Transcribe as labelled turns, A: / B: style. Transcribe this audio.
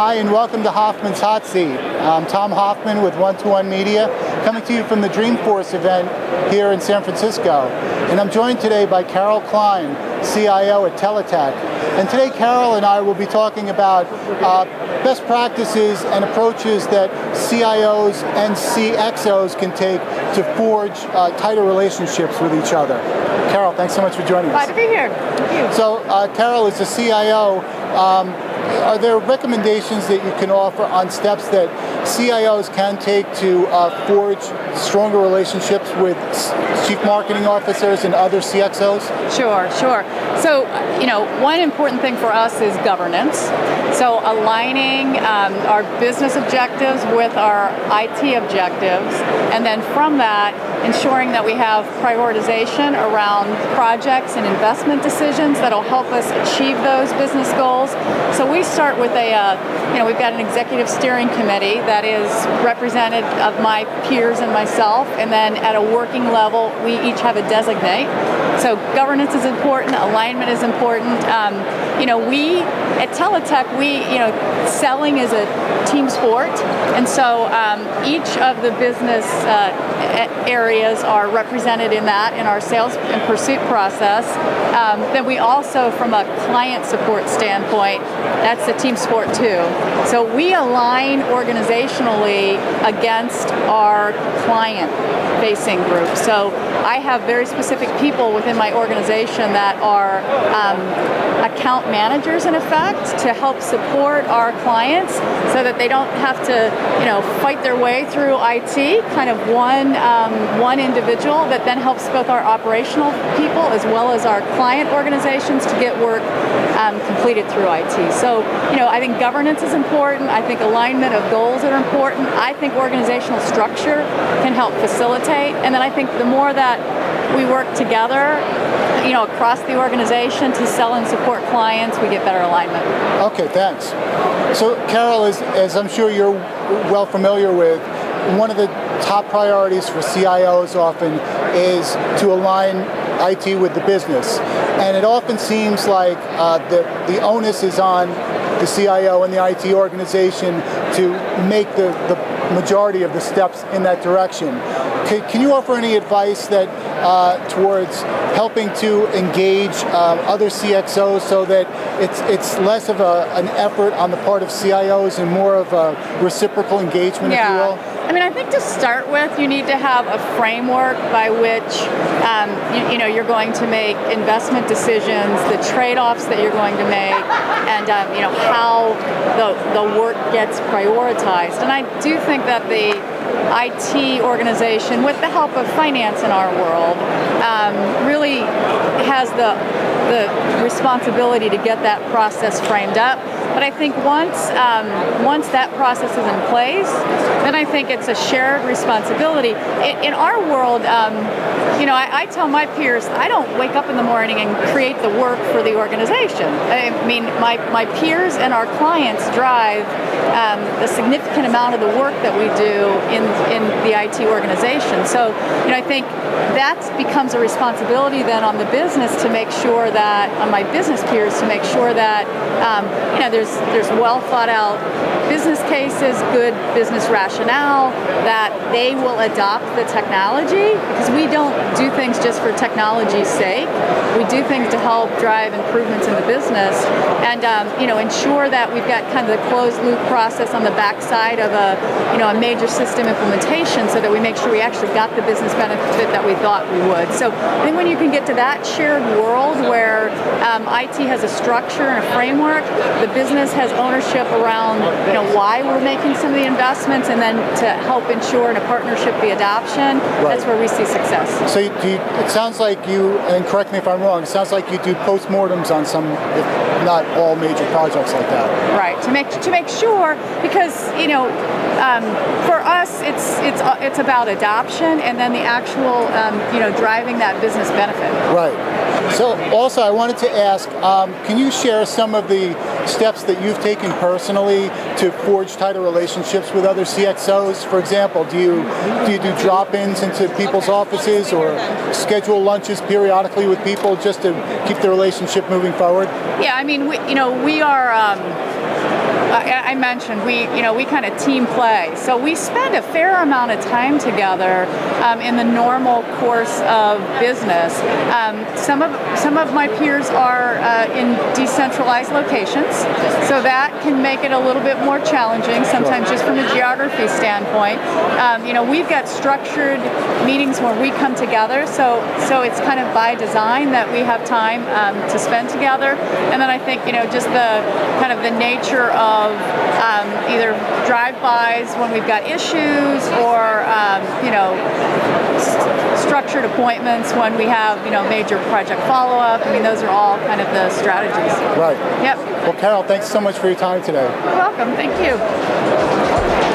A: Hi, and welcome to Hoffman's Hot Seat. I'm Tom Hoffman with 121 Media, coming to you from the Dreamforce event here in San Francisco. And I'm joined today by Carol Kline, CIO at TeleTech. And today Carol and I will be talking about best practices and approaches that CIOs and CXOs can take to forge tighter relationships with each other. Carol, thanks so much for joining us.
B: Glad to be here. Thank you.
A: So, Carol, as a CIO, are there recommendations that you can offer on steps that CIOs can take to forge stronger relationships with chief marketing officers and other CXOs?
B: Sure. So, one important thing for us is governance. So aligning our business objectives with our IT objectives, and then from that, ensuring that we have prioritization around projects and investment decisions that'll help us achieve those business goals. So we start with we've got an executive steering committee that is representative of my peers and myself, and then at a working level, we each have a designate. So governance is important, alignment is important. We at TeleTech, selling is a team sport, and so each of the business areas are represented in that in our sales and pursuit process. Then we also, from a client support standpoint, that's a team sport too. So we align organizationally against our client-facing group. So I have very specific people within my organization that are account managers in effect to help support our clients so that they don't have to, fight their way through IT, kind of one individual that then helps both our operational people as well as our client organizations to get work completed through IT. So, I think governance is important. I think alignment of goals are important. I think organizational structure can help facilitate. And then I think the more that we work together, across the organization to sell and support clients, we get better alignment.
A: Okay, thanks. So, Carol, as I'm sure you're well familiar with, one of the top priorities for CIOs often is to align IT with the business. And it often seems like the onus is on the CIO and the IT organization to make the majority of the steps in that direction. Can you offer any advice that towards helping to engage other CXOs so that it's less of an effort on the part of CIOs and more of a reciprocal engagement, if you will?
B: I think to start with, you need to have a framework by which you're going to make investment decisions, the trade-offs that you're going to make, and how the work gets prioritized. And I do think that the IT organization, with the help of finance in our world, really has the responsibility to get that process framed up. But I think once that process is in place, then I think it's a shared responsibility. In our world, I tell my peers, I don't wake up in the morning and create the work for the organization. My peers and our clients drive a significant amount of the work that we do in the IT organization. So, I think that becomes a responsibility then on the business to make sure that, on my business peers, to make sure that, there's well thought out business cases, good business rationale, that they will adopt the technology, because we don't do things just for technology's sake. We do things to help drive improvements in the business, and ensure that we've got kind of the closed loop process on the backside of a major system implementation, so that we make sure we actually got the business benefit that we thought we would. So I think when you can get to that shared world where IT has a structure and a framework, the business has ownership around why we're making some of the investments, and then to help ensure in a partnership the adoption, right. That's where we see success.
A: So it sounds like you, and correct me if I'm wrong, it sounds like you do postmortems on some, if not all, major projects like that.
B: Right, to make sure, because for us it's about adoption and then the actual driving that business benefit.
A: Right. So also I wanted to ask, can you share some of the steps that you've taken personally to forge tighter relationships with other CXOs? For example, do you do drop-ins into people's offices or schedule lunches periodically with people just to keep the relationship moving forward?
B: Yeah, we are I mentioned we kind of team play. So we spend a fair amount of time together in the normal course of business. Some of my peers are in decentralized locations, so that can make it a little bit more challenging sometimes just from a geography standpoint. We've got structured meetings where we come together, so it's kind of by design that we have time to spend together. And then I think just the kind of the nature of either drive-bys when we've got issues, or structured appointments when we have major project follow-up. I mean, those are all kind of the strategies.
A: Right.
B: Yep.
A: Well, Carol, thanks so much for your time today.
B: You're welcome. Thank you.